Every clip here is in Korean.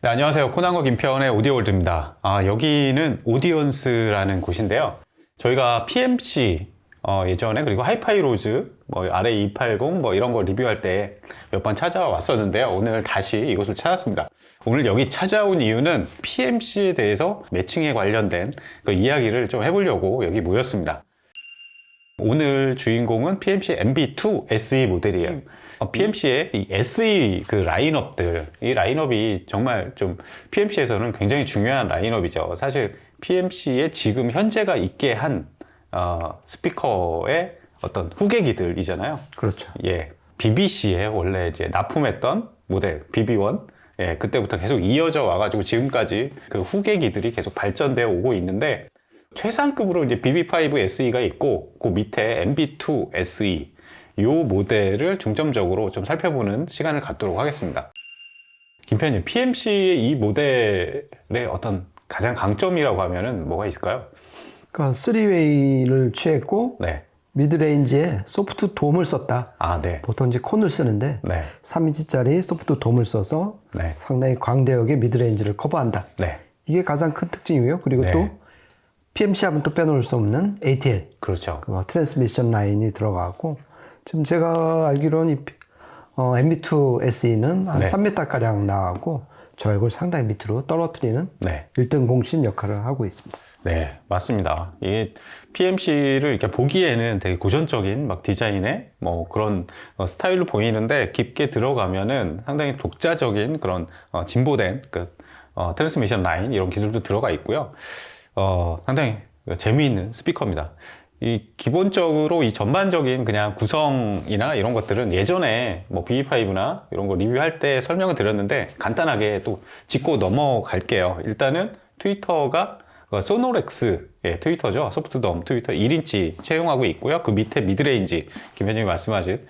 네, 안녕하세요. 코난거 김평의 오디오월드입니다. 여기는 오디언스라는 곳인데요. 저희가 PMC 예전에 그리고 하이파이로즈 RA280 이런 거 리뷰할 때 몇 번 찾아왔었는데요. 오늘 다시 이곳을 찾았습니다. 오늘 여기 찾아온 이유는 PMC에 대해서 매칭에 관련된 그 이야기를 좀 해보려고 여기 모였습니다. 오늘 주인공은 PMC MB2 SE 모델이에요. PMC의 이 SE 그 라인업들, 이 라인업이 정말 좀 PMC에서는 굉장히 중요한 라인업이죠. 사실 PMC에 지금 현재가 있게 한 스피커의 어떤 후계기들이잖아요. 그렇죠. 예, BBC에 원래 이제 납품했던 모델 BB1, 예, 그때부터 계속 이어져 와가지고 지금까지 그 후계기들이 계속 발전되어 오고 있는데. 최상급으로 이제 BB5 SE가 있고 그 밑에 MB2 SE 요 모델을 중점적으로 좀 살펴보는 시간을 갖도록 하겠습니다. 김편님, PMC의 이 모델의 어떤 가장 강점이라고 하면은 뭐가 있을까요? 그러니까 3웨이를 취했고 네. 미드레인지에 소프트 돔을 썼다. 네. 보통 이제 콘을 쓰는데 네. 3인치짜리 소프트 돔을 써서 네. 상당히 광대역의 미드레인지를 커버한다. 네. 이게 가장 큰 특징이고요. 그리고 네. 또 PMC 하면 또 빼놓을 수 없는 ATL. 그렇죠. 트랜스미션 라인이 들어가고 지금 제가 알기로는 이 MB2 SE는 한 네. 3m가량 나가고 저역을 상당히 밑으로 떨어뜨리는 네. 1등 공신 역할을 하고 있습니다. 네, 맞습니다. 이게 PMC를 이렇게 보기에는 되게 고전적인 막 디자인의 그런 스타일로 보이는데 깊게 들어가면은 상당히 독자적인 그런 진보된 그 트랜스미션 라인 이런 기술도 들어가 있고요. 상당히 재미있는 스피커입니다. 이 기본적으로 이 전반적인 그냥 구성이나 이런 것들은 예전에 BB5나 이런 거 리뷰할 때 설명을 드렸는데 간단하게 또 짚고 넘어갈게요. 일단은 트위터가 소노렉스 트위터죠. 소프트덤 트위터 1인치 채용하고 있고요. 그 밑에 미드레인지, 김 회장님이 말씀하신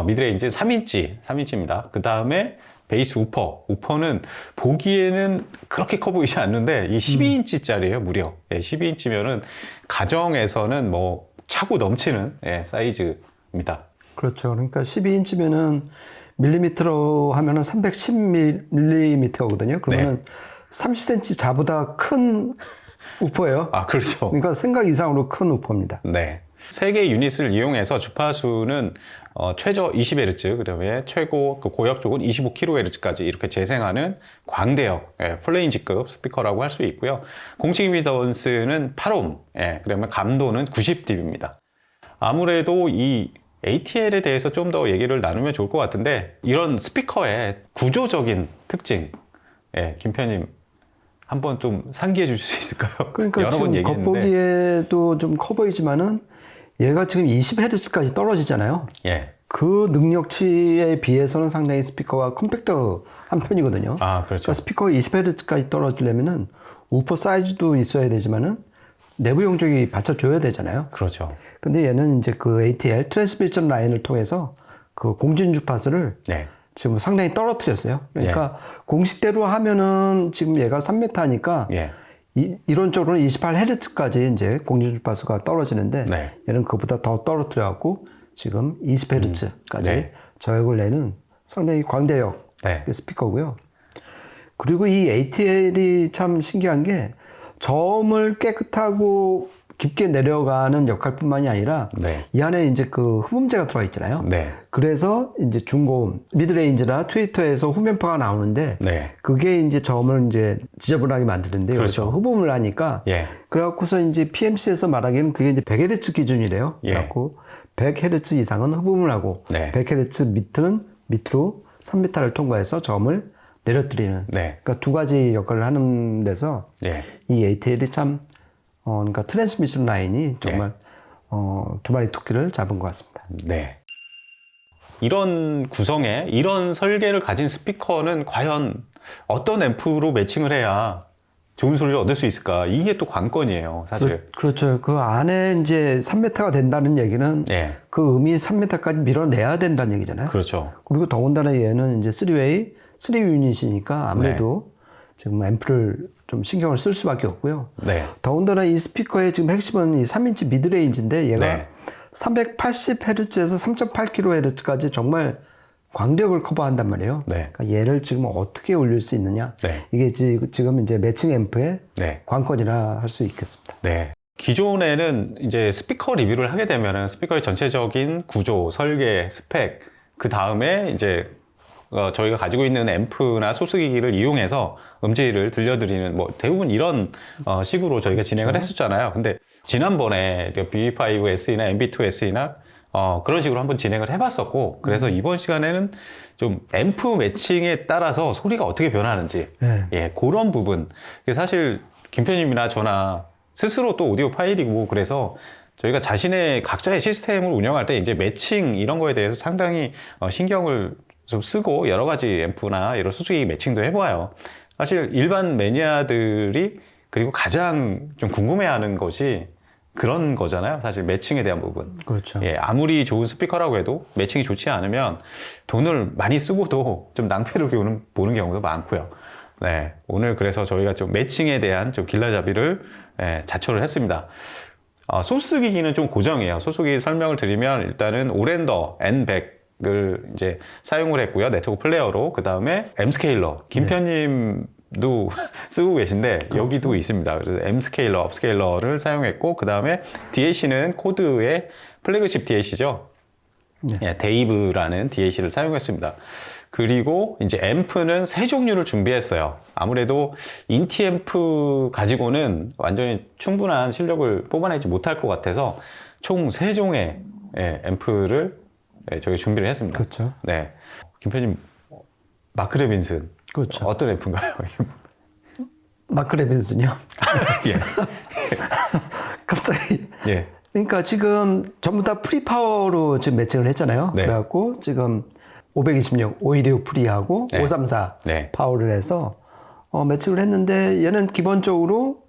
미드레인지 3인치입니다. 그 다음에 베이스 우퍼는 보기에는 그렇게 커 보이지 않는데 이 12인치짜리예요, 무려. 12인치면은 가정에서는 차고 넘치는 사이즈입니다. 그렇죠. 그러니까 12인치면은 밀리미터로 하면은 310mm거든요. 그러면은 네. 30cm 자보다 큰 우퍼예요. 그렇죠. 그러니까 생각 이상으로 큰 우퍼입니다. 네. 3개의 유닛을 이용해서 주파수는 최저 20Hz, 그다음에 최고 고역 쪽은 25kHz까지 이렇게 재생하는 광대역 플레인지급 스피커라고 할 수 있고요. 공식 임피던스는 8옴, 그다음에 감도는 90dB입니다. 아무래도 이 ATL에 대해서 좀 더 얘기를 나누면 좋을 것 같은데 이런 스피커의 구조적인 특징, 김편님 한번 좀 상기해 주실 수 있을까요? 그러니까 여러 번 지금 얘기했는데. 겉보기에도 좀 커 보이지만은 얘가 지금 20Hz까지 떨어지잖아요. 예. 그 능력치에 비해서는 상당히 스피커가 컴팩트한 편이거든요. 그렇죠. 그러니까 스피커가 20Hz까지 떨어지려면은 우퍼 사이즈도 있어야 되지만은 내부 용적이 받쳐줘야 되잖아요. 그렇죠. 근데 얘는 이제 그 ATL 트랜스미션 라인을 통해서 그 공진 주파수를 지금 상당히 떨어뜨렸어요. 그러니까 공식대로 하면은 지금 얘가 3m니까 이론적으로는 28Hz까지 이제 공진 주파수가 떨어지는데 얘는 그보다 더 떨어뜨려갖고 지금 20Hz까지 저역을 내는 상당히 광대역 스피커고요. 그리고 이 ATL이 참 신기한 게 저음을 깨끗하고 깊게 내려가는 역할뿐만이 아니라 이 안에 이제 그 흡음재가 들어가 있잖아요. 그래서 이제 중고음, 미드레인지나 트위터에서 후면파가 나오는데 그게 이제 저음을 이제 지저분하게 만드는데 여기서 흡음을 하니까 그래갖고서 이제 PMC에서 말하기에는 그게 이제 100Hz 기준이래요. 그래갖고 100Hz 이상은 흡음을 하고 100Hz 밑으로 3m를 통과해서 저음을 내려뜨리는 그러니까 두 가지 역할을 하는 데서 이 ATL이 참 그러니까 트랜스미션 라인이 정말 두 마리 토끼를 잡은 것 같습니다. 네. 이런 구성에 이런 설계를 가진 스피커는 과연 어떤 앰프로 매칭을 해야 좋은 소리를 얻을 수 있을까? 이게 또 관건이에요, 사실. 그렇죠. 그 안에 이제 3m가 된다는 얘기는 그 음이 3m까지 밀어내야 된다는 얘기잖아요. 그렇죠. 그리고 더군다나 얘는 이제 3웨이, 3유닛이니까 아무래도 지금 앰프를 좀 신경을 쓸 수밖에 없고요. 더군다나 이 스피커의 지금 핵심은 이 3인치 미드레인지인데 얘가 380Hz에서 3.8kHz까지 정말 광력을 커버한단 말이에요. 네. 그러니까 얘를 지금 어떻게 올릴 수 있느냐. 네. 이게 지금 이제 매칭 앰프의 네. 관건이라 할 수 있겠습니다. 네. 기존에는 이제 스피커 리뷰를 하게 되면은 스피커의 전체적인 구조, 설계, 스펙, 그 다음에 이제 저희가 가지고 있는 앰프나 소스기기를 이용해서 음질을 들려드리는 뭐 대부분 이런 식으로 저희가 진행을 했었잖아요. 근데 지난번에 BB5SE나 MB2SE나 그런 식으로 한번 진행을 해봤었고, 그래서 이번 시간에는 좀 앰프 매칭에 따라서 소리가 어떻게 변하는지, 예, 그런 부분. 사실 김편님이나 저나 스스로 또 오디오 파일이고, 그래서 저희가 자신의 각자의 시스템을 운영할 때 이제 매칭 이런 거에 대해서 상당히 신경을 좀 쓰고 여러 가지 앰프나 이런 소수기 매칭도 해봐요. 사실 일반 매니아들이 그리고 가장 좀 궁금해하는 것이 그런 거잖아요. 사실 매칭에 대한 부분. 그렇죠. 예, 아무리 좋은 스피커라고 해도 매칭이 좋지 않으면 돈을 많이 쓰고도 좀 낭패를 보는 경우도 많고요. 네, 오늘 그래서 저희가 좀 매칭에 대한 좀 길라잡이를 자초를 했습니다. 소스 기기는 좀 고정이에요. 소스기기 설명을 드리면 일단은 오랜더 N100을 이제 사용을 했고요. 네트워크 플레이어로. 그 다음에 M 스케일러. 김편님도 쓰고 계신데 그렇죠. 여기도 있습니다. 그래서 M 스케일러, 업 스케일러를 사용했고, 그 다음에 DAC는 코드의 플래그십 DAC죠. 예, 데이브라는 DAC를 사용했습니다. 그리고 이제 앰프는 세 종류를 준비했어요. 아무래도 인티 앰프 가지고는 완전히 충분한 실력을 뽑아내지 못할 것 같아서 총 세 종의 앰프를 저희 준비를 했습니다. 그렇죠. 네, 김편님, 마크 레빈슨. 그렇죠. 어떤 앰프인가요? 마크 레빈슨요? 예. 갑자기. 예. 그러니까 지금 전부 다 프리파워로 지금 매칭을 했잖아요. 네. 그래갖고 지금 526, 516 프리하고 네. 534 네. 파워를 해서 매칭을 했는데, 얘는 기본적으로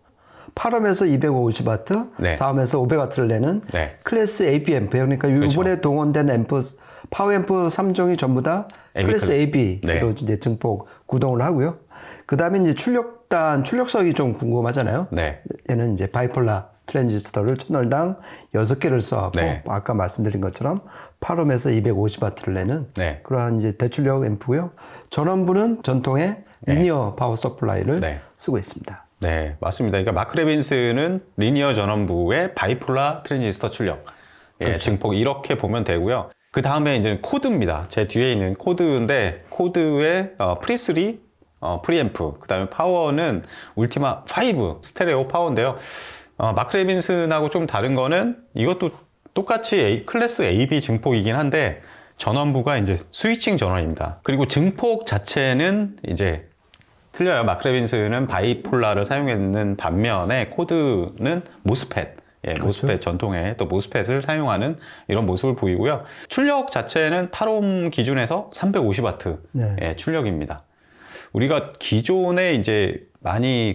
8옴에서 250W, 네. 4옴에서 500W를 내는 네. 클래스 AB 앰프예요. 그러니까 이번에 그렇죠. 동원된 앰프, 파워 앰프 3종이 전부 다 클래스 AB로 네. 이제 증폭 구동을 하고요. 그 다음에 이제 출력석이 좀 궁금하잖아요. 네. 얘는 이제 바이폴라 트랜지스터를 채널당 6개를 써갖고, 네. 아까 말씀드린 것처럼 8옴에서 250W를 내는 네. 그러한 이제 대출력 앰프고요. 전원부는 전통의 리니어 파워 서플라이를 네. 쓰고 있습니다. 네, 맞습니다. 그러니까 마크 레빈스는 리니어 전원부의 바이폴라 트랜지스터 출력, 그렇죠. 증폭 이렇게 보면 되고요. 그 다음에 이제 코드입니다. 제 뒤에 있는 코드인데, 코드의 프리3 프리앰프, 그 다음에 파워는 울티마 5 스테레오 파워인데요. 마크 레빈슨하고 좀 다른 거는 이것도 똑같이 클래스 AB 증폭이긴 한데 전원부가 이제 스위칭 전원입니다. 그리고 증폭 자체는 이제 틀려요. 마크 레빈슨은 바이폴라를 사용했는 반면에 코드는 모스펫, 그렇죠. 모스펫 전통의 또 모스펫을 사용하는 이런 모습을 보이고요. 출력 자체는 8옴 기준에서 350W 네. 출력입니다. 우리가 기존에 이제 많이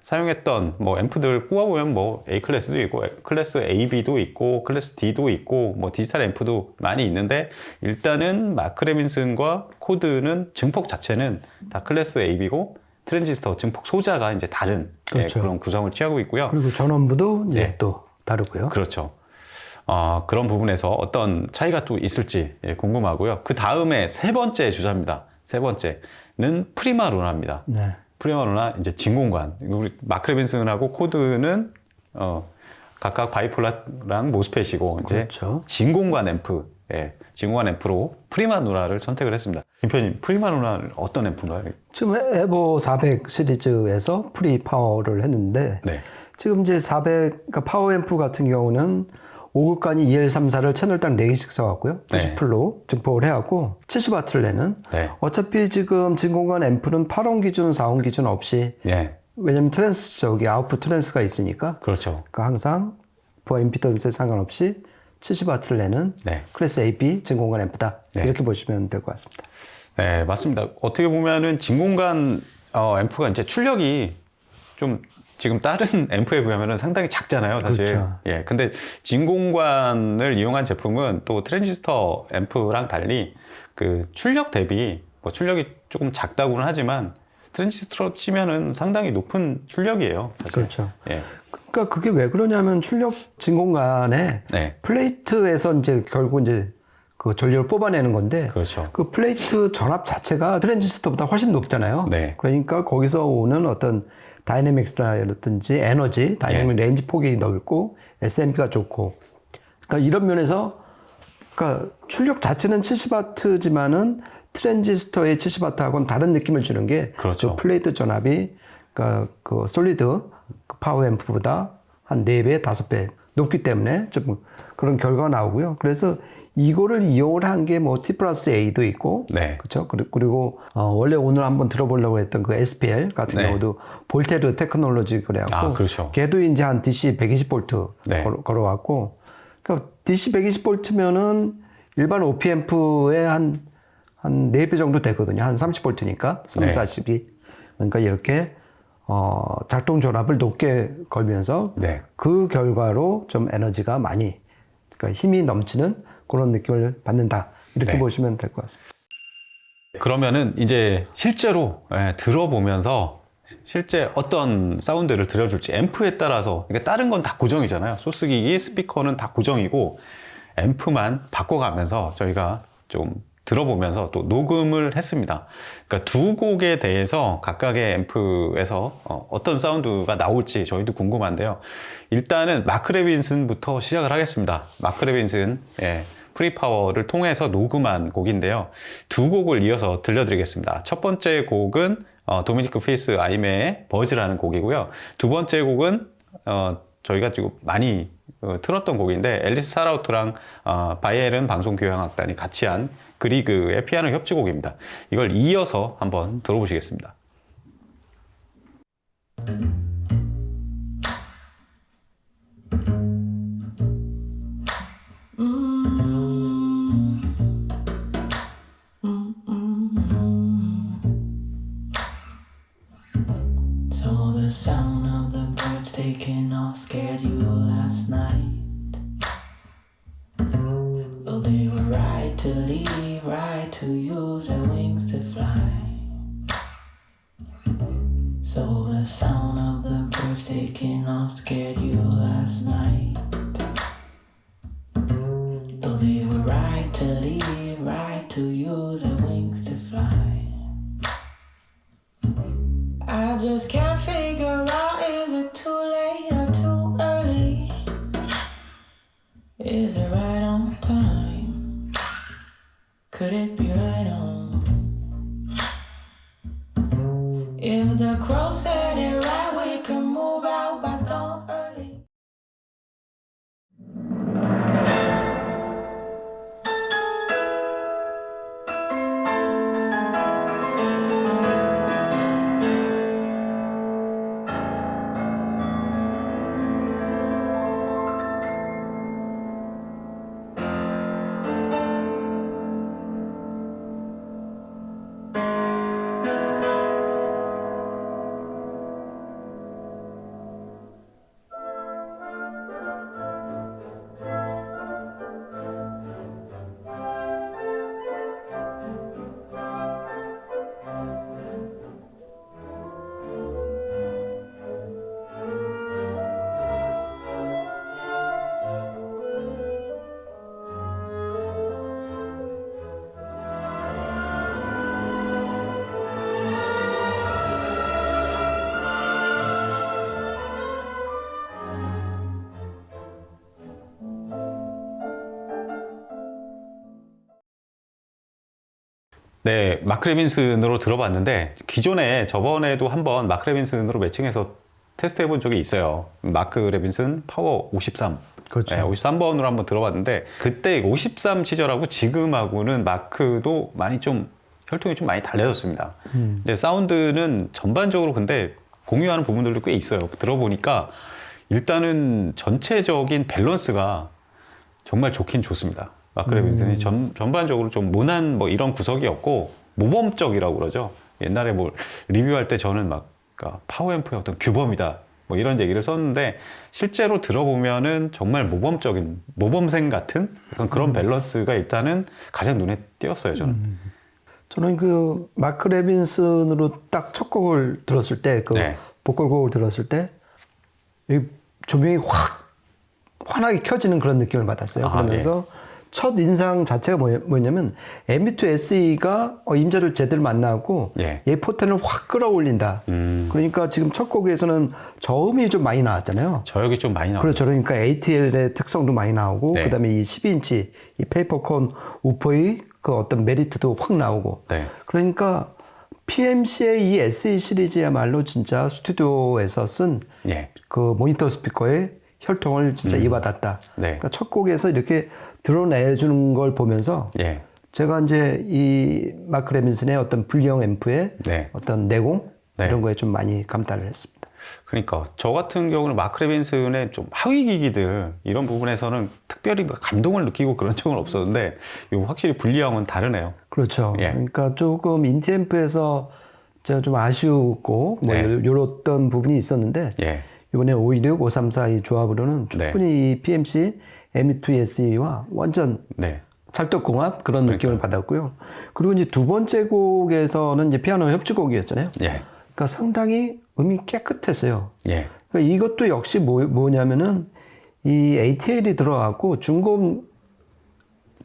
사용했던 뭐 앰프들 꼽아보면 뭐 A 클래스도 있고 클래스 AB도 있고 클래스 D도 있고 뭐 디지털 앰프도 많이 있는데, 일단은 마크 레빈슨과 코드는 증폭 자체는 다 클래스 AB고 트랜지스터 증폭 소자가 이제 다른 그렇죠. 그런 구성을 취하고 있고요. 그리고 전원부도 이제 네. 또 다르고요. 그렇죠. 그런 부분에서 어떤 차이가 또 있을지 궁금하고요. 그 다음에 세 번째 주자입니다. 세 번째는 프리마 루나입니다. 네. 프리마 루나 이제 진공관. 우리 마크 레빈슨하고 코드는 각각 바이폴라랑 모스펫이고 이제 그렇죠. 진공관 앰프, 진공관 앰프로 프리마 루나를 선택을 했습니다. 김편님, 프리마 루나는 어떤 앰프인가요? 지금 에보 400 시리즈에서 프리 파워를 했는데, 네. 지금 이제 400, 그러니까 파워 앰프 같은 경우는 5극간이 2L, 3, 4를 채널당 4개씩 써갖고요. 90풀로 증폭을 해갖고 70W를 내는. 네. 어차피 지금 진공관 앰프는 8옴 기준, 4옴 기준 없이, 네. 왜냐면 아웃풋 트랜스가 있으니까. 그렇죠. 그러니까 항상 부하 임피던스에 상관없이 70W를 내는 네. 클래스 AB 진공관 앰프다. 네. 이렇게 보시면 될 것 같습니다. 네, 맞습니다. 어떻게 보면은 진공관 앰프가 이제 출력이 좀 지금 다른 앰프에 비하면 상당히 작잖아요, 사실. 그렇죠. 예. 근데 진공관을 이용한 제품은 또 트랜지스터 앰프랑 달리 출력 대비 뭐 출력이 조금 작다고는 하지만 트랜지스터로 치면은 상당히 높은 출력이에요, 사실. 그렇죠. 예. 그러니까 그게 왜 그러냐면 출력 진공관에 네. 플레이트에서 이제 결국 이제 그 전류를 뽑아내는 건데 그렇죠. 그 플레이트 전압 자체가 트랜지스터보다 훨씬 높잖아요. 네. 그러니까 거기서 오는 어떤 다이내믹스라든지 에너지, 다이내믹 레인지 폭이 넓고 SMP가 좋고 그러니까 이런 면에서 그러니까 출력 자체는 70W지만은 트랜지스터의 70W하고는 다른 느낌을 주는 게 그렇죠. 그 플레이트 전압이 그러니까 그 솔리드 그 파워 앰프보다 한 4배, 5배 높기 때문에 좀 그런 결과가 나오고요. 그래서 이거를 이용을 한 게 뭐 T 플러스 A도 있고, 네. 그렇죠. 그리고 원래 오늘 한번 들어보려고 했던 그 SPL 같은 네. 경우도 볼테르 테크놀로지 그래갖고, 그렇죠. 걔도 이제 한 DC 120V 네. 걸어왔고, 그러니까 DC 120V면은 일반 OP앰프의 한 4배 정도 되거든요. 한 30V니까 3, 네. 40이. 그러니까 이렇게 작동 전압을 높게 걸면서 네. 그 결과로 좀 에너지가 많이 그러니까 힘이 넘치는 그런 느낌을 받는다. 이렇게 네. 보시면 될 것 같습니다. 그러면은 이제 실제로 들어보면서 실제 어떤 사운드를 들려줄지 앰프에 따라서 그러니까 다른 건 다 고정이잖아요. 소스기기, 스피커는 다 고정이고 앰프만 바꿔가면서 저희가 좀 들어보면서 또 녹음을 했습니다. 그러니까 두 곡에 대해서 각각의 앰프에서 어떤 사운드가 나올지 저희도 궁금한데요. 일단은 마크 레빈슨부터 시작을 하겠습니다. 마크 레빈슨 프리파워를 통해서 녹음한 곡인데요. 두 곡을 이어서 들려드리겠습니다. 첫 번째 곡은 도미니크 피스 아이메의 버즈라는 곡이고요. 두 번째 곡은 저희가 지금 많이 틀었던 곡인데 앨리스 사라우트랑 바이에른 방송교향악단이 같이 한 그리그의 피아노 협주곡입니다. 이걸 이어서 한번 들어보시겠습니다. So the sound of the birds taking off scared you last night. Though they were right to leave, right to use their wings to fly. So the sound of the birds taking off scared you last night. Though they were right to leave, right to use their wings to fly. I just can't figure out, is it too late or too early? Is it right on time? Could it be right on? If the crow said it right, we could move out by dawn early. 네, 마크 레빈슨으로 들어봤는데 기존에 저번에도 한번 마크 레빈슨으로 매칭해서 테스트 해본 적이 있어요. 마크 레빈슨 파워 53. 그렇죠. 네, 53번으로 한번 들어봤는데 그때 53 시절하고 지금하고는 마크도 많이 좀 혈통이 좀 많이 달라졌습니다. 근데 사운드는 전반적으로 근데 공유하는 부분들도 꽤 있어요. 들어보니까 일단은 전체적인 밸런스가 정말 좋긴 좋습니다. 마크 레빈슨이 전반적으로 좀 모난 뭐 이런 구석이 없고 모범적이라고 그러죠. 옛날에 뭐 리뷰할 때 저는 막 파워 앰프의 어떤 규범이다 뭐 이런 얘기를 썼는데 실제로 들어보면은 정말 모범적인 모범생 같은 약간 그런 밸런스가 일단은 가장 눈에 띄었어요. 저는 그 마크 레빈슨으로 딱 첫 곡을 들었을 때 그 네. 보컬곡을 들었을 때 이 조명이 확 환하게 켜지는 그런 느낌을 받았어요. 그러면서 첫 인상 자체가 뭐냐면 MB2 SE가 임자를 제대로 만나고 예. 얘 포텐을 확 끌어올린다. 그러니까 지금 첫 곡에서는 저음이 좀 많이 나왔잖아요. 저역이 좀 많이 나와요. 그렇죠. 그러니까 ATL의 특성도 많이 나오고 네. 그다음에 이 12인치 이 페이퍼콘 우퍼의 그 어떤 메리트도 확 나오고. 네. 그러니까 PMC의 이 SE 시리즈야말로 진짜 스튜디오에서 쓴 예. 그 모니터 스피커의 혈통을 진짜 이어받았다. 네. 그러니까 첫 곡에서 이렇게 드러내주는 걸 보면서 예. 제가 이제 이 마크 레빈슨의 어떤 불리형 앰프의 네. 어떤 내공 네. 이런 거에 좀 많이 감탄을 했습니다. 그러니까 저 같은 경우는 마크 레빈슨의 좀 하위 기기들 이런 부분에서는 특별히 감동을 느끼고 그런 적은 없었는데 이거 확실히 분리형은 다르네요. 그렇죠. 예. 그러니까 조금 인티앰프에서 제가 좀 아쉬웠고 뭐 네. 요랬던 부분이 있었는데 예. 이번에 516, 534 이 조합으로는 충분히 이 PMC ME2 SE와 완전 네. 찰떡궁합 그런 느낌을 받았고요. 그리고 이제 두 번째 곡에서는 이제 피아노 협주곡이었잖아요. 예. 그러니까 상당히 음이 깨끗했어요. 예. 그러니까 이것도 역시 뭐냐면은 이 ATL이 들어가고 중고음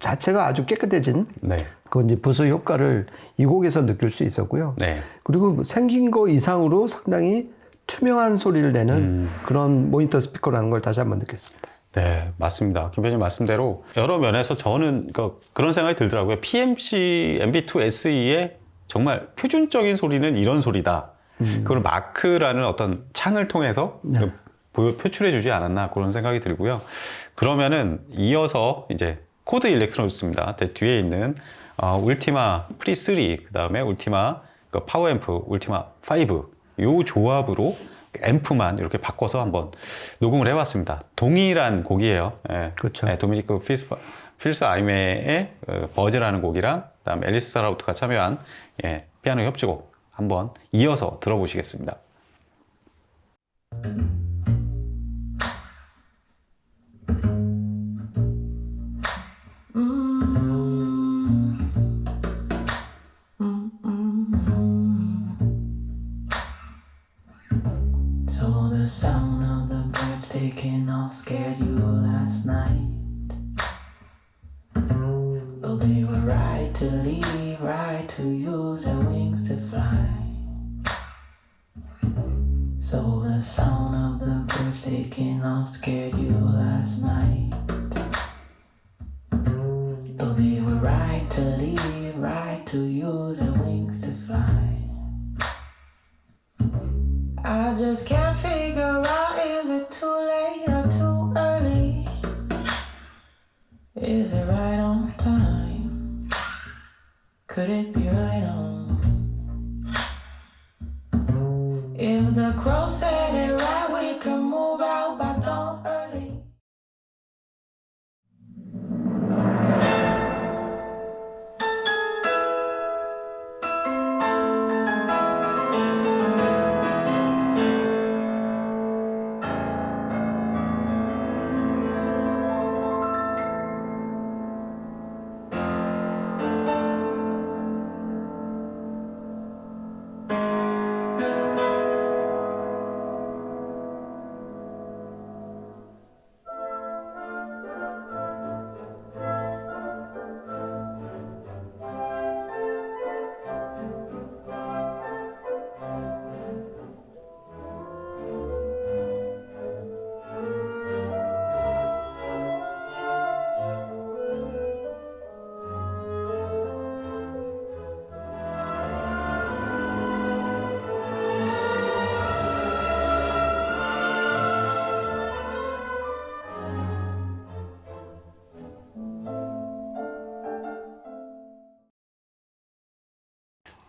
자체가 아주 깨끗해진 네. 그 이제 부수 효과를 이 곡에서 느낄 수 있었고요. 네. 그리고 생긴 거 이상으로 상당히 투명한 소리를 내는 그런 모니터 스피커라는 걸 다시 한번 느꼈습니다. 네, 맞습니다. 김 편님 말씀대로 여러 면에서 저는 그런 생각이 들더라고요. PMC MB2 SE의 정말 표준적인 소리는 이런 소리다. 그걸 마크라는 어떤 창을 통해서 표출해 주지 않았나 그런 생각이 들고요. 그러면은 이어서 이제 코드 일렉트로닉스입니다. 뒤에 있는 울티마 프리 3, 그 다음에 울티마 파워 앰프, 울티마 5 요 조합으로 앰프만 이렇게 바꿔서 한번 녹음을 해봤습니다. 동일한 곡이에요. 예. 그렇죠. 예, 도미니크 필스 아이메의 버즈라는 곡이랑 그다음에 앨리스 사라우트가 참여한 피아노 협주곡 한번 이어서 들어보시겠습니다. So the sound of the birds taking off scared you last night. Though they were right to leave, right to use their wings to fly. So the sound of the birds taking off scared you last night. Though they were right to leave, right to use their wings to fly. I just can't figure out, is it too late or too early? Is it right on time? Could it be right on? If the crow said it right, we could move out by dawn early.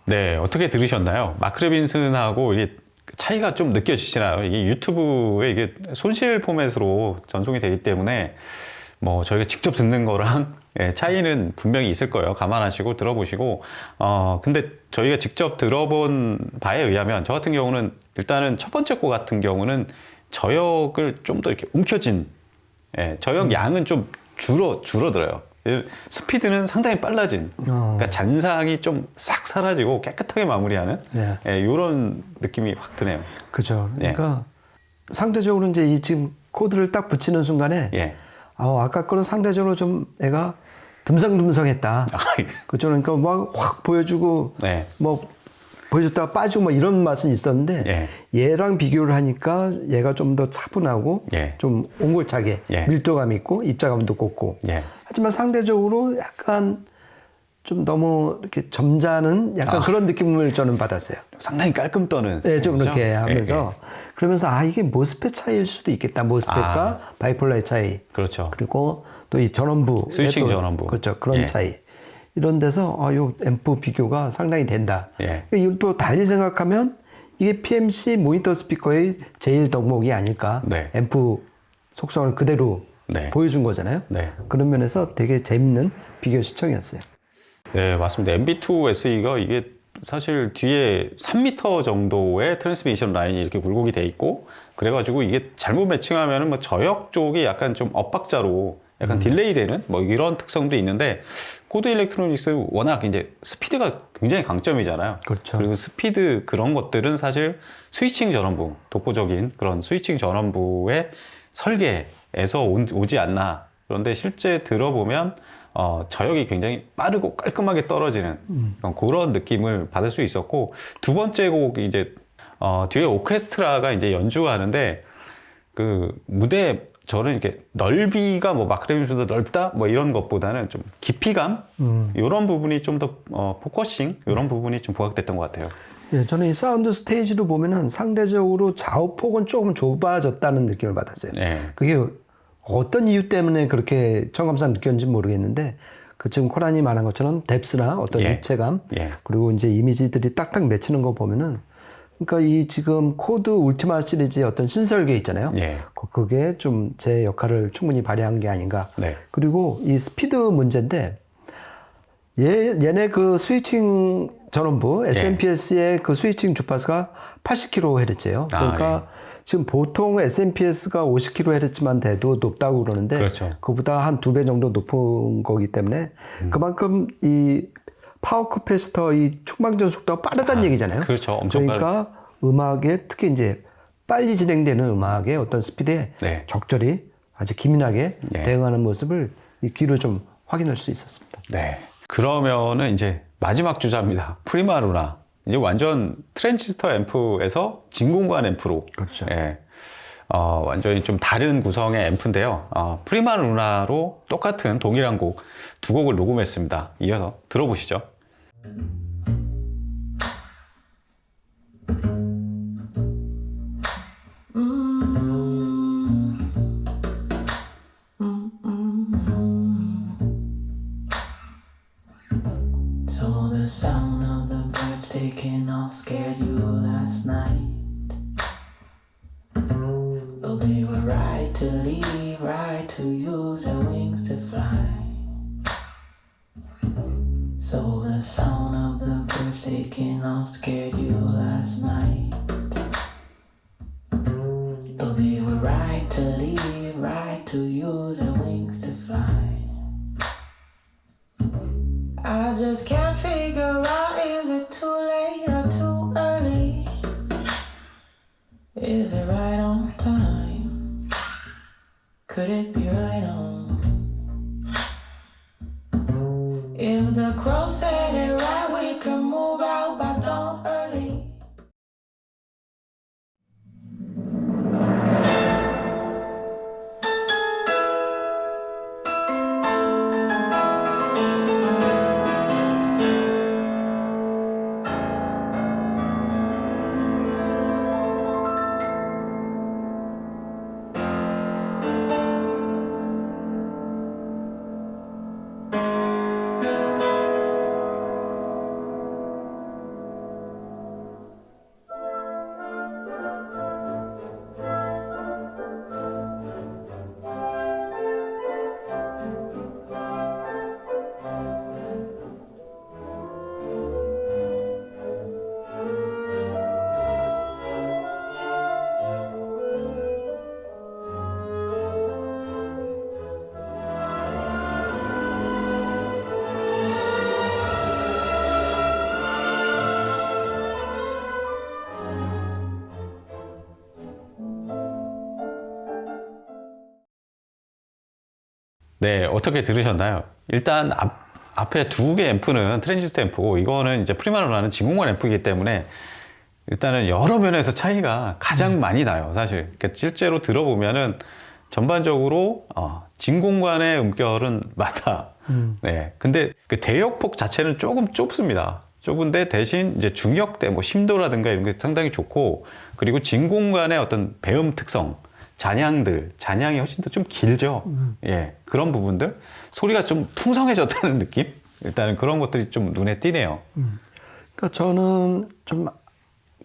네, 어떻게 들으셨나요? 마크 레빈슨하고 이게 차이가 좀 느껴지시나요? 이게 유튜브에 이게 손실 포맷으로 전송이 되기 때문에 뭐 저희가 직접 듣는 거랑 차이는 분명히 있을 거예요. 감안하시고 들어보시고 근데 저희가 직접 들어본 바에 의하면 저 같은 경우는 일단은 첫 번째 곡 같은 경우는 저역을 좀 더 이렇게 움켜진 저역 양은 좀 줄어들어요. 스피드는 상당히 빨라진 그러니까 잔상이 좀 싹 사라지고 깨끗하게 마무리하는 이런 느낌이 확 드네요. 그죠. 그러니까 상대적으로 이제 이 지금 코드를 딱 붙이는 순간에 아까 거는 상대적으로 좀 애가 듬성듬성했다. 예. 그죠? 그러니까 막 확 보여주고 네. 뭐 보여줬다가 빠지고 뭐 이런 맛은 있었는데 예. 얘랑 비교를 하니까 얘가 좀 더 차분하고 예. 좀 옹골차게 예. 밀도감 있고 입자감도 곱고 예. 하지만 상대적으로 약간 좀 너무 이렇게 점잖은 약간 그런 느낌을 저는 받았어요. 상당히 깔끔 떠는. 네, 좀 스타일이죠? 이렇게 하면서 그러면서 이게 모스펫 차이일 수도 있겠다. 모스펫과 바이폴라의 차이. 그렇죠. 그리고 또 이 전원부 스위칭 전원부. 그렇죠. 그런 예. 차이. 이런 데서 요 앰프 비교가 상당히 된다. 예. 이걸 또 달리 생각하면 이게 PMC 모니터 스피커의 제일 덕목이 아닐까. 네. 앰프 속성을 그대로 네. 보여준 거잖아요. 네. 그런 면에서 되게 재밌는 비교 시청이었어요. 네, 맞습니다. MB2 SE가 이게 사실 뒤에 3m 정도의 트랜스미션 라인이 이렇게 굴곡이 돼 있고, 그래가지고 이게 잘못 매칭하면은 뭐 저역 쪽이 약간 좀 엇박자로 약간 딜레이 되는 뭐 이런 특성도 있는데, 코드 일렉트로닉스 워낙 이제 스피드가 굉장히 강점이잖아요. 그렇죠. 그리고 스피드 그런 것들은 사실 스위칭 전원부, 독보적인 그런 스위칭 전원부의 설계에서 오지 않나. 그런데 실제 들어보면 저역이 굉장히 빠르고 깔끔하게 떨어지는 그런 느낌을 받을 수 있었고, 두 번째 곡이 이제 뒤에 오케스트라가 이제 연주하는데 그 무대 저는 이렇게 넓이가 뭐 마크레임보다 넓다 뭐 이런 것보다는 좀 깊이감 이런 부분이 좀 더 포커싱 이런 부분이 좀 부각됐던 것 같아요. 예, 저는 이 사운드 스테이지로 보면은 상대적으로 좌우폭은 조금 좁아졌다는 느낌을 받았어요. 네. 그게 어떤 이유 때문에 그렇게 청감상 느꼈는지 모르겠는데, 그 지금 코란이 말한 것처럼 뎁스나 어떤 예. 입체감, 예. 그리고 이제 이미지들이 딱딱 맺히는 거 보면은, 그러니까 이 지금 코드 울티마 시리즈의 어떤 신설계 있잖아요. 예. 그게 좀 제 역할을 충분히 발휘한 게 아닌가. 네. 그리고 이 스피드 문제인데, 얘네 그 스위칭 전원부 SMPS의 그 스위칭 주파수가 80kHz예요. 그러니까 지금 보통 SMPS가 50kHz만 돼도 높다고 그러는데, 그렇죠. 그보다 한 2배 정도 높은 거기 때문에 그만큼 이 파워 캐패시터 이 충방전 속도가 빠르다는 얘기잖아요. 그렇죠. 엄청 그러니까 음악에 특히 이제 빨리 진행되는 음악의 어떤 스피드에 네. 적절히 아주 기민하게 네. 대응하는 모습을 이 귀로 좀 확인할 수 있었습니다. 네. 그러면은 이제 마지막 주자입니다. 프리마루나. 이제 완전 트랜지스터 앰프에서 진공관 앰프로. 그렇죠. 예. 완전히 좀 다른 구성의 앰프인데요. 프리마루나로 똑같은 동일한 곡 두 곡을 녹음했습니다. 이어서 들어보시죠. So the sound of the birds taking off scared you last night. Though they were right to leave, right to use their wings to fly. So the sound of the birds taking off scared you last night. Though they were right to leave, right to use their wings to fly. I just can't figure out, is it too late or too early? Is it right on time? Could it be right on? If the crow said it right, we could move out by dawn early. 네, 어떻게 들으셨나요? 일단 앞에 두 개 앰프는 트랜지스터 앰프고 이거는 이제 프리마루나는 진공관 앰프이기 때문에 일단은 여러 면에서 차이가 가장 많이 나요, 사실. 그러니까 실제로 들어보면은 전반적으로 진공관의 음결은 맞다. 네. 근데 그 대역폭 자체는 조금 좁습니다. 좁은데 대신 이제 중역대, 뭐 심도라든가 이런 게 상당히 좋고, 그리고 진공관의 어떤 배음 특성, 잔향이 훨씬 더 좀 길죠. 예. 그런 부분들. 소리가 좀 풍성해졌다는 느낌? 일단은 그런 것들이 좀 눈에 띄네요. 그러니까 저는 좀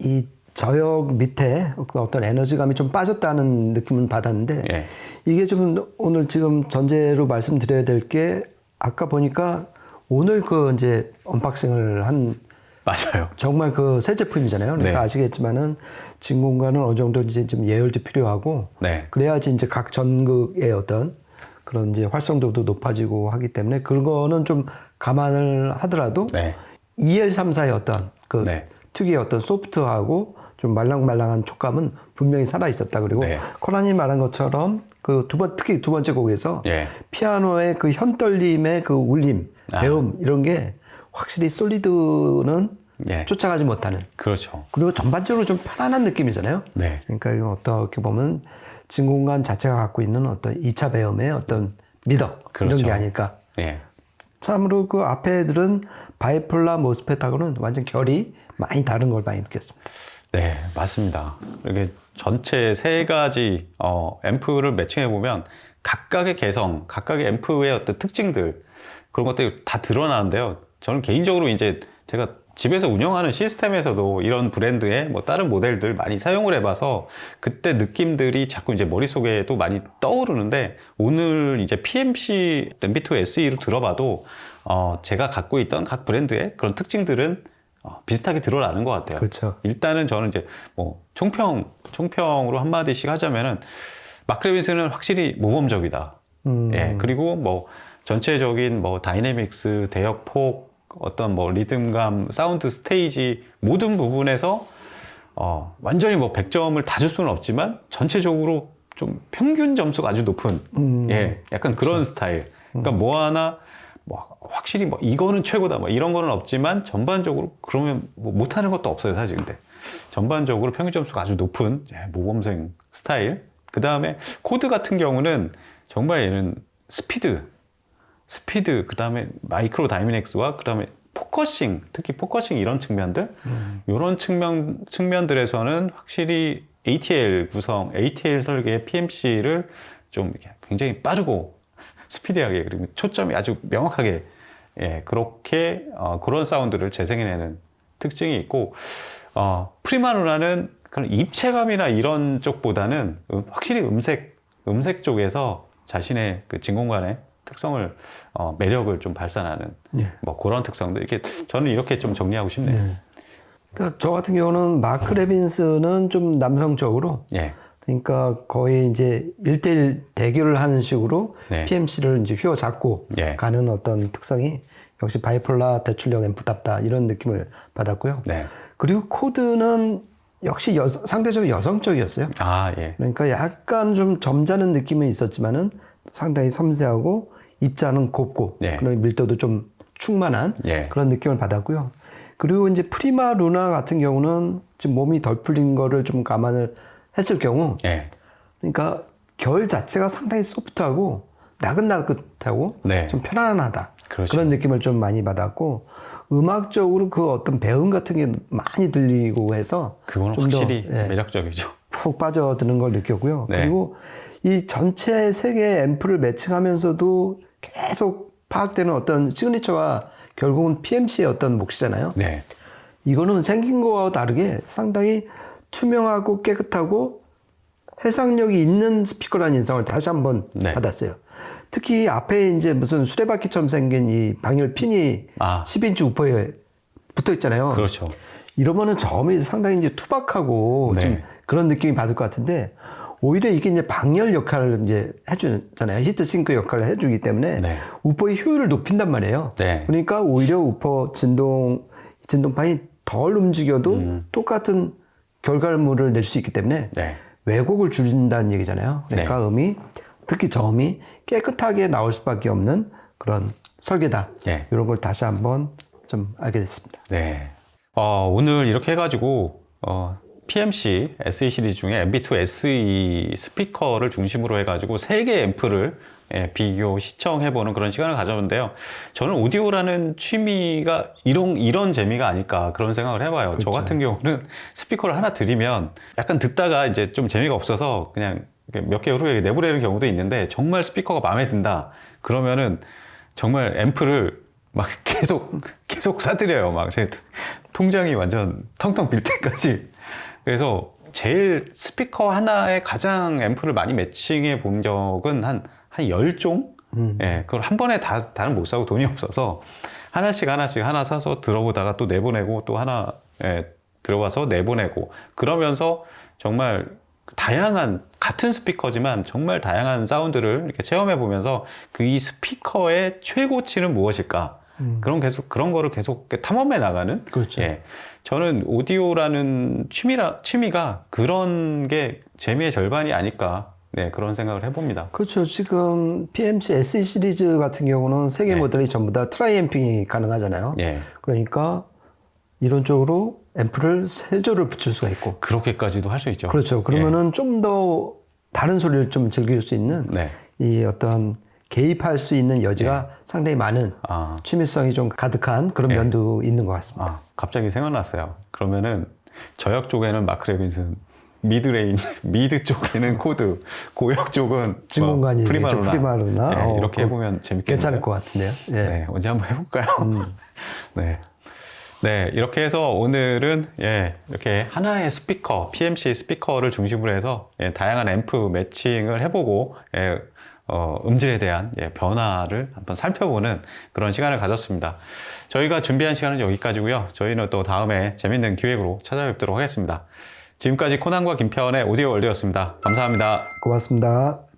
이 저역 밑에 어떤 에너지감이 좀 빠졌다는 느낌은 받았는데 예. 이게 좀 오늘 지금 전제로 말씀드려야 될 게 아까 보니까 오늘 그 이제 언박싱을 한 맞아요. 정말 그 새 제품이잖아요. 그러니까 네. 아시겠지만은 진공관은 어느 정도 이제 좀 예열도 필요하고 네. 그래야지 이제 각 전극의 어떤 그런 이제 활성도도 높아지고 하기 때문에 그거는 좀 감안을 하더라도 네. EL34의 어떤 그 네. 특유의 어떤 소프트하고 좀 말랑말랑한 촉감은 분명히 살아 있었다. 그리고 네. 코난이 말한 것처럼 그 특히 두 번째 곡에서 예. 피아노의 그 현떨림의 그 울림, 배음 이런 게 확실히 솔리드는 예. 쫓아가지 못하는. 그렇죠. 그리고 전반적으로 좀 편안한 느낌이잖아요. 네. 그러니까 이건 어떻게 보면 진공관 자체가 갖고 있는 어떤 2차 배음의 어떤 미덕 그렇죠. 이런 게 아닐까. 예. 참으로 그 앞에 들은 바이폴라 모스펫하고는 완전 결이 많이 다른 걸 많이 느꼈습니다. 네, 맞습니다. 이렇게 전체 세 가지 앰프를 매칭해 보면 각각의 개성, 각각의 앰프의 어떤 특징들 그런 것들이 다 드러나는데요. 저는 개인적으로 이제 제가 집에서 운영하는 시스템에서도 이런 브랜드의 뭐 다른 모델들 많이 사용을 해봐서 그때 느낌들이 자꾸 이제 머릿속에도 많이 떠오르는데 오늘 이제 PMC MB2 SE로 들어봐도 제가 갖고 있던 각 브랜드의 그런 특징들은 비슷하게 드러나는 것 같아요. 그렇죠. 일단은 저는 이제 뭐 총평으로 한마디씩 하자면은 마크 레빈스는 확실히 모범적이다. 예, 그리고 뭐 전체적인 뭐 다이내믹스, 대역폭, 어떤 뭐 리듬감, 사운드 스테이지 모든 부분에서 완전히 뭐 100점을 다 줄 수는 없지만 전체적으로 좀 평균 점수가 아주 높은 예, 약간 그런 스타일. 그러니까 뭐 하나 뭐 확실히 뭐 이거는 최고다 뭐 이런 거는 없지만 전반적으로 그러면 뭐 못하는 것도 없어요 사실. 근데 전반적으로 평균 점수가 아주 높은 모범생 스타일. 그 다음에 코드 같은 경우는 정말 얘는 스피드 그 다음에 마이크로 다이내믹스와 그 다음에 포커싱, 특히 포커싱 이런 측면들 이런 측면들에서는 확실히 ATL 설계의 PMC를 좀 굉장히 빠르고 스피디하게 그리고 초점이 아주 명확하게 그렇게 그런 사운드를 재생해내는 특징이 있고 프리마루나는 그런 입체감이나 이런 쪽보다는 확실히 음색 쪽에서 자신의 그 진공관의 특성을 매력을 좀 발산하는 뭐 그런 특성들 이렇게 저는 이렇게 좀 정리하고 싶네요. 그러니까 저 같은 경우는 마크 레빈스는 좀 남성적으로 그러니까 거의 이제 1대1 대결을 하는 식으로 PMC를 이제 휘어잡고 가는 어떤 특성이 역시 바이폴라 대출력 앰프답다 이런 느낌을 받았고요. 그리고 코드는 역시 상대적으로 여성적이었어요. 그러니까 약간 좀 점잖은 느낌은 있었지만은 상당히 섬세하고 입자는 곱고 그런 밀도도 좀 충만한 그런 느낌을 받았고요. 그리고 이제 프리마 루나 같은 경우는 지금 몸이 덜 풀린 거를 좀 감안을 했을 경우 그러니까 결 자체가 상당히 소프트하고 나긋나긋하고 좀 편안하다. 그런 느낌을 좀 많이 받았고 음악적으로 그 어떤 배음 같은 게 많이 들리고 해서 그거는 좀 확실히 더, 매력적이죠. 푹 빠져드는 걸 느꼈고요. 그리고 이 전체 세 개의 앰프를 매칭하면서도 계속 파악되는 어떤 시그니처가 결국은 PMC의 어떤 몫이잖아요. 이거는 생긴 거와 다르게 상당히 투명하고 깨끗하고 해상력이 있는 스피커라는 인상을 다시 한번 받았어요. 특히 앞에 이제 무슨 수레바퀴처럼 생긴 이 방열 핀이 10인치 우퍼에 붙어 있잖아요. 그렇죠. 이러면은 저음이 상당히 이제 투박하고 좀 그런 느낌이 받을 것 같은데 오히려 이게 이제 방열 역할을 이제 해주잖아요. 히트 싱크 역할을 해주기 때문에 우퍼의 효율을 높인단 말이에요. 그러니까 오히려 우퍼 진동판이 덜 움직여도 똑같은 결과물을 낼 수 있기 때문에 왜곡을 줄인다는 얘기잖아요. 그러니까 음이 특히 저음이 깨끗하게 나올 수밖에 없는 그런 설계다. 예. 이런 걸 다시 한번 좀 알게 됐습니다. 네. 오늘 이렇게 해가지고 PMC SE 시리즈 중에 MB2 SE 스피커를 중심으로 해가지고 3개 앰프를 비교 시청해보는 그런 시간을 가져봤는데요. 저는 오디오라는 취미가 이런 재미가 아닐까 그런 생각을 해봐요. 그렇죠. 저 같은 경우는 스피커를 하나 들이면 약간 듣다가 이제 좀 재미가 없어서 그냥 몇 개월 후에 내보내는 경우도 있는데, 정말 스피커가 마음에 든다 그러면은 정말 앰프를 막 계속 사들여요. 막 제 통장이 완전 텅텅 빌 때까지. 그래서 제일 스피커 하나에 가장 앰프를 많이 매칭해 본 적은 한 10종? 예, 그걸 한 번에 다는 못 사고 돈이 없어서 하나씩 하나 사서 들어보다가 또 내보내고 또 하나 들어와서 내보내고, 그러면서 정말 다양한, 같은 스피커지만 정말 다양한 사운드를 이렇게 체험해 보면서 이 스피커의 최고치는 무엇일까? 그런 거를 계속 탐험해 나가는. 그렇죠. 예. 저는 오디오라는 취미가 그런 게 재미의 절반이 아닐까. 네, 그런 생각을 해봅니다. 그렇죠. 지금 PMC SE 시리즈 같은 경우는 3개 모델이 전부 다 트라이앰핑이 가능하잖아요. 예. 그러니까 이론적으로 앰프를 3조를 붙일 수가 있고. 그렇게까지도 할 수 있죠. 그렇죠. 그러면은 좀 더 다른 소리를 좀 즐길 수 있는 이 어떤 개입할 수 있는 여지가 상당히 많은 취미성이 좀 가득한 그런 면도 있는 것 같습니다. 갑자기 생각났어요. 그러면은 저역 쪽에는 마크 레빈슨, 미드 쪽에는 코드, 고역 쪽은 진공관이 프리마루나. 네, 이렇게 해보면 재밌겠네요. 괜찮을 것 같은데요. 예. 네, 언제 한번 해볼까요? 네, 이렇게 해서 오늘은 이렇게 하나의 스피커, PMC 스피커를 중심으로 해서 다양한 앰프 매칭을 해보고 음질에 대한 변화를 한번 살펴보는 그런 시간을 가졌습니다. 저희가 준비한 시간은 여기까지고요. 저희는 또 다음에 재밌는 기획으로 찾아뵙도록 하겠습니다. 지금까지 코난과 김태원의 오디오 월드였습니다. 감사합니다. 고맙습니다.